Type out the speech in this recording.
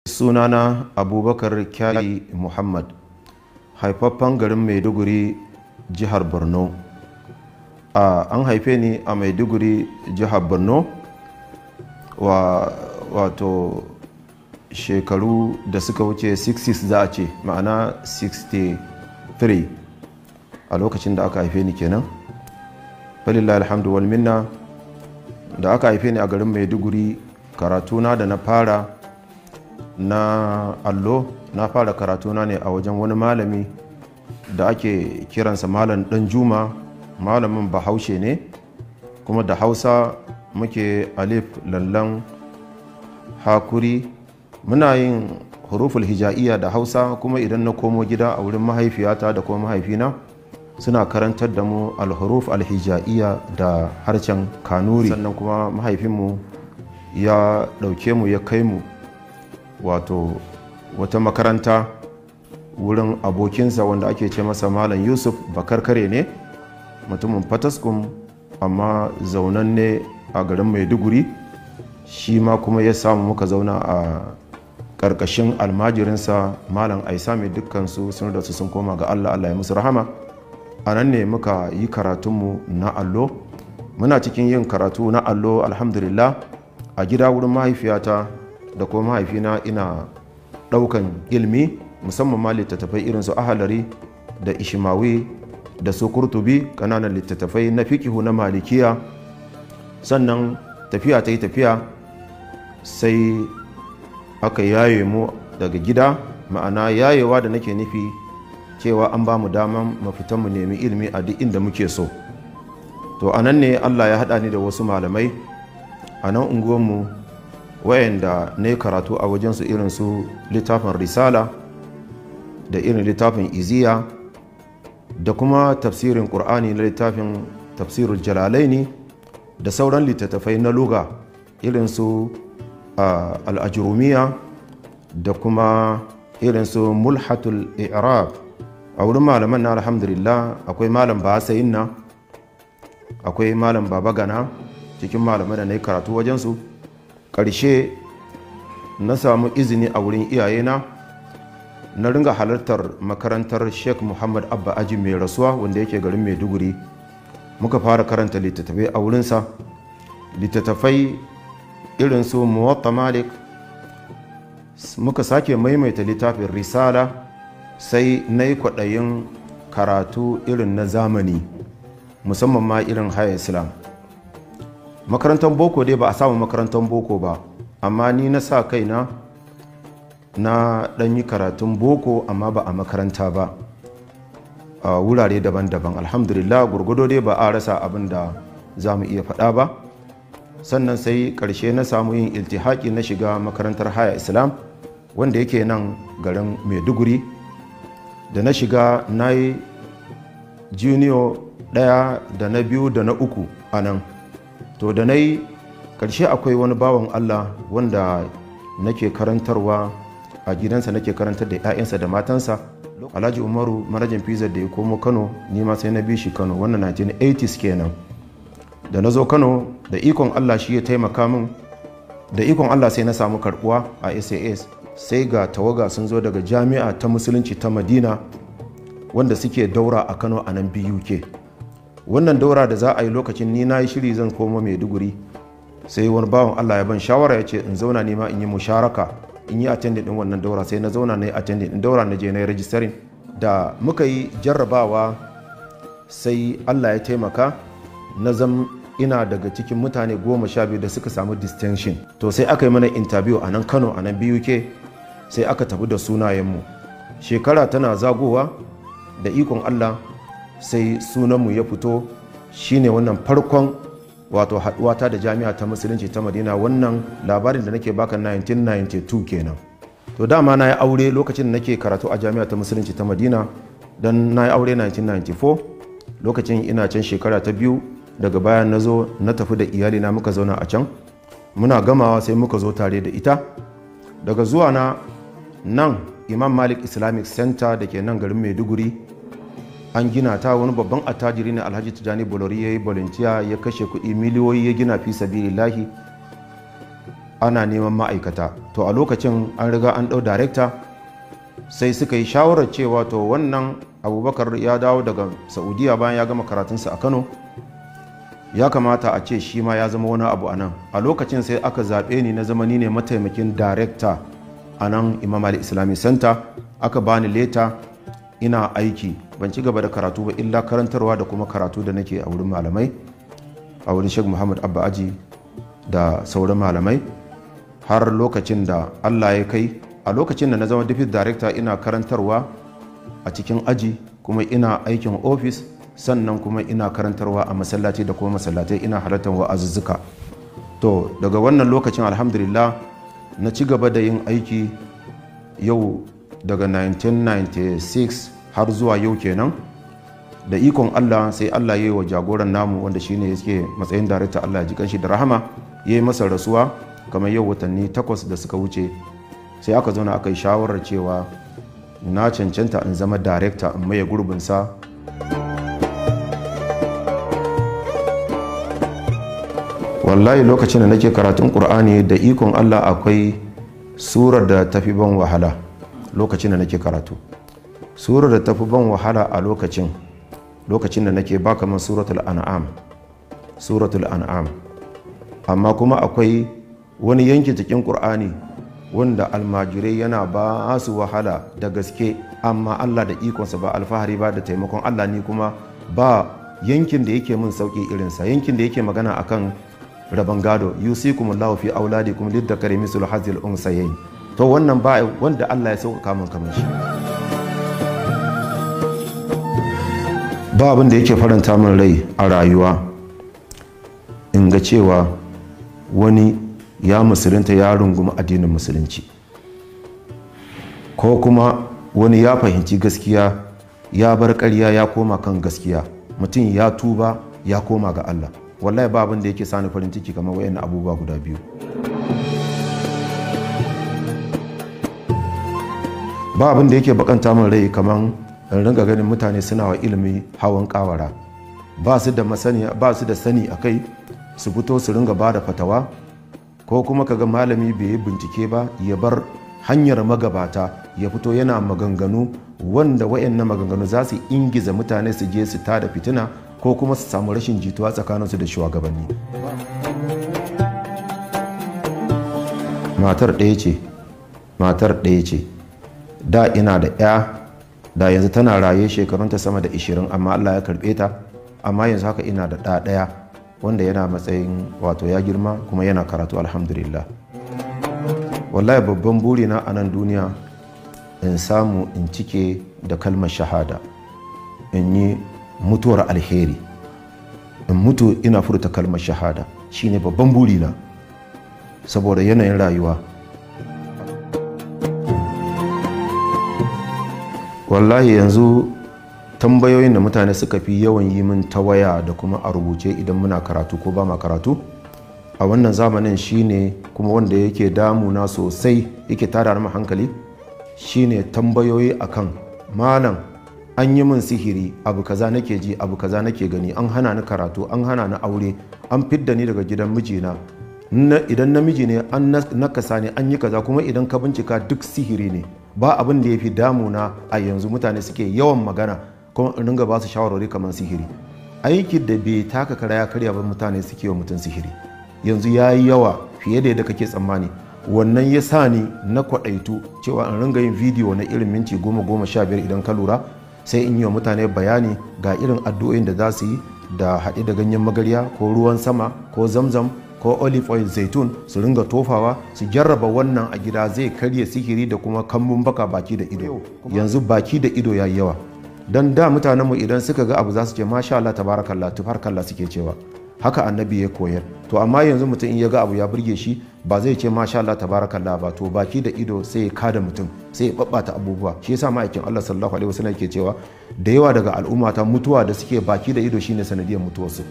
Sunana abubakar kyari Muhammad, haifaffen garin Maiduguri, jihar Borno. An haife ni a Maiduguri, jihar Borno, wato shekaru da suka wuce 60s za a ce, ma'ana 63 a lokacin da aka haife ni kenan. Falillahi alhamdu wal minna. Da aka haife ni a garin Maiduguri, karatuna da na fara na allo, na fara karatuna ne a wajen wani malami da ake kiransa malam dan juma. Malamin bahaushe ne, kuma da hausa muke alif lallan hakuri, muna yin huruful hija'iyya da hausa. Kuma idan na komo gida a wurin mahaifiyata da kuma mahaifina, suna karantar da mu alhuruf alhija'iyya da harshen kanuri. Sannan kuma mahaifinmu ya ɗauke mu ya kai mu wato wata makaranta wurin abokinsa wanda ake ce masa malam Yusuf Bakarkare ne, mutumin Fataskum amma zaunanne a garin Maiduguri. Shi ma kuma ya samu muka zauna a ƙarƙashin almajirinsa malam Aisa, mai dukkansu sun rasu sun koma ga Allah, Allah ya musu rahama. A nan ne muka yi karatunmu na allo. Muna cikin yin karatu na allo, alhamdulillah, a gida wurin mahaifiyata da kuma mahaifina ina ɗaukan ilmi, musamman ma littattafai irin su ahalari da ishimawi da su kurtubi, ƙananan littattafai na fikihu na malikiya. Sannan tafiya ta yi tafiya, sai aka yaye mu daga gida, ma'ana yayewa da nake nufi cewa an ba mu daman mafitan mu nemi ilmi a duk inda muke so. To a nan ne Allah ya haɗa ni da wasu malamai a nan unguwanmu, wayanda na yi karatu a wajensu, irin su littafin risala da irin littafin iziya da kuma tafsirin ƙur'ani na littafin tafsirul jalalaini da sauran littattafai na luga irin su al'ajurumiya da kuma irin su mulhatul i'rab. A wurin malaman na alhamdulillah akwai malam Basayinna, akwai malam Babagana, cikin malaman da na yi karatu wajensu. Ƙarshe na samu izini a wurin iyayena na ringa halartar makarantar sheikh Muhammad Abba Aji mai rasuwa, wanda yake garin Maiduguri. Muka fara karanta littattafai a wurinsa, littattafai irin su Muwatta Malik. Muka sake maimaita littafin risala, sai na yi kwaɗayin karatu irin na zamani, musamman ma irin haya islam. Makarantar boko dai ba a samu makarantar boko ba, amma ni na sa kaina na ɗan yi karatun boko, amma ba a makaranta ba, a wurare daban-daban. Alhamdulillah, gurgudo dai ba a rasa abin da za mu iya faɗa ba. Sannan sai ƙarshe na samu yin iltihaki na shiga makarantar haya islam wanda yake nan garin Maiduguri. Da na shiga na yi junior 1 da na 2 da na 3 a nan. To da na yi ƙarshe, akwai wani bawan Allah wanda nake karantarwa a gidansa, nake karantar da 'ya'yansa da matansa, Alhaji Umaru, manajan pizza da ya komo Kano, ni ma sai na bi shi Kano, wannan 1980s kenan. Da na zo Kano, da ikon Allah shi ya taimaka min, da ikon Allah sai na samu karbuwa a SAS. Sai ga tawaga sun zo daga jami'a ta musulunci ta Madina, wanda suke daura a Kano a nan BUK. Wannan daura da za a yi lokacin ni na yi shiri zan komo Maiduguri, sai wani bawan Allah ya ban shawara ya ce in zauna nima in yi musharaka, in yi attending din wannan daura. Sai na zauna na yi attending din daura, na je na yi registering. Da muka yi jarrabawa, sai Allah ya taimaka na zam ina daga cikin mutane 12 da suka samu distinction. To sai aka yi mana interview a nan Kano, a nan BUK, sai aka tafi da sunayenmu. Shekara tana zagowa, da ikon Allah sai sunanmu ya fito. Shine wannan farkon wato haɗuwata da jami'a ta musulunci ta Madina. Wannan labarin da nake baka 1992 kenan. To dama na yi aure lokacin da nake karatu a jami'a ta musulunci ta Madina, don na yi aure 1994, lokacin ina can shekara ta 2. Daga bayan na zo na tafi da iyalina, muka zauna a can. Muna gamawa sai muka zo tare da ita. Daga zuwa na nan Imam Malik Islamic Center da ke nan garin Maiduguri, an gina ta. Wani babban attajiri ne, Alhaji Tijani Bolori, ya yi volunteer, ya kashe kuɗi miliyoyi, ya gina fi sabilillahi. ana neman ma'aikata. To a lokacin an riga an ɗau darekta, sai suka yi shawarar cewa to wannan abubakar ya dawo daga saudiya bayan ya gama karatunsa a kano, ya kamata a ce shi ma ya zama wani abu a nan. A lokacin sai aka zaɓe ni na zama ni ne mataimakin darekta a nan Imam Ali Islamic Center. Aka bani leta, ina aiki, ban ci gaba da karatu ba illa karantarwa da kuma karatu da nake a wurin malamai, a wurin Sheikh Muhammad Abba Aji da sauran malamai, har lokacin da Allah ya kai. A lokacin da na zama deputy director ina karantarwa a cikin aji, kuma ina aikin ofis, sannan kuma ina karantarwa a masallaci da kuma masallatai, ina halartar wa'azuzzuka. To daga wannan lokacin alhamdulillah na ci gaba da yin aiki yau daga 1996 har zuwa yau kenan. Da ikon Allah sai Allah ya yi wa jagoran namu wanda shine yake matsayin director, Allah ya ji kanshi da rahama, ya yi masa rasuwa kamar yau watanni 8 da suka wuce. Sai aka zauna aka yi shawarar cewa na cancanta in zama director in maye gurbinsa. Wallahi lokacin da nake karatun Qur'ani da ikon Allah akwai surar da tafi ban wahala lokacin da nake karatu. Surar da tafi ban wahala a lokacin da nake ba kamar suratul an'am. Amma kuma akwai wani yanki cikin Qur'ani wanda almajirai yana ba su wahala da gaske, amma Allah da ikonsa ba alfahari ba da taimakon Allah, ni kuma ba yankin da yake min sauki irinsa, yankin da yake magana akan rabon gado, yusikumullahu fi auladikum lidzakari mislu hazil unsayayn. To wannan ba wanda Allah ya sauƙaƙa min kamar shi. Ba abin da yake faranta min rai a rayuwa in ga cewa wani ya musulunta, ya rungumi addinin musulunci, ko kuma wani ya fahimci gaskiya, ya bar ƙarya ya koma kan gaskiya, mutum ya tuba ya koma ga Allah. Wallahi ba abin da yake sani farin ciki kamar wayannan abubuwa guda biyu. Ba abin da yake bakanta min rai kamar in ringa ganin mutane suna wa ilimi hawan kawara, ba su da sani a kai, su fito su ringa ba da fatawa, ko kuma kaga malami bai yi bincike ba ya bar hanyar magabata ya fito yana maganganu wanda wayannan maganganu za su ingiza mutane su je su tada fitina ko kuma su samu rashin jituwa tsakaninsu da shugabanni. Matar ɗaya ce, da ina da ya, da yanzu tana raye shekarunta sama da 20, amma Allah ya karɓe ta, amma yanzu haka ina da ɗa ɗaya wanda yana matsayin wato ya girma kuma yana karatu alhamdulillah. Wallahi babban burina a nan duniya in samu in cike da kalmar shahada, in yi mutuwar alheri, in mutu ina furta kalmar shahada, shine babban burina saboda yanayin rayuwa. Wallahi yanzu tambayoyin da mutane suka fi yawan yi min ta waya da kuma a rubuce idan muna karatu ko ba ma karatu a wannan zamanin shine, kuma wanda yake damuna sosai yake tada mu hankali, shine tambayoyi akan malam an yi min sihiri, abu kaza nake ji, abu kaza nake gani, an hana ni karatu, an hana ni aure, an fidda ni daga gidan mijina, idan namiji ne an nakasa ne, an yi kaza, kuma idan ka bincika duk sihiri ne. Ba abin da ya fi damuna a yanzu mutane suke yawan magana kuma in ringa ba su shawarwari kamar sihiri. Aiki da bai taka kara ya karya ba mutane suke wa mutum sihiri yanzu ya yi yawa fiye da yadda kake tsammani. Wannan ya sa ni na kwaɗaitu cewa in ringa yin bidiyo na irin minti 10-15 idan ka lura, sai in yi wa mutane bayani ga irin addu'o'in da za su yi da haɗe da ganyen magarya ko ruwan sama ko zamzam ko olive oil zaitun, su ringa tofawa, su jarraba wannan a gida, zai karya sihiri da kuma kambun baka, baki da ido. Yanzu baki da ido ya yi yawa, don da mutanenmu idan suka ga abu za su ce masha Allah tabarakallah, tufarkallah suke cewa, haka annabi ya koyar. To amma yanzu mutum in ya ga abu ya burge shi ba zai ce masha Allah tabarakallah ba, to baki da ido sai ya kada mutum, sai ya babbata abubuwa. Shi yasa ma'aikin Allah sallallahu alaihi wasallam yake cewa da yawa daga al'umma ta mutuwa da suke baki da ido shine sanadiyar mutuwarsu.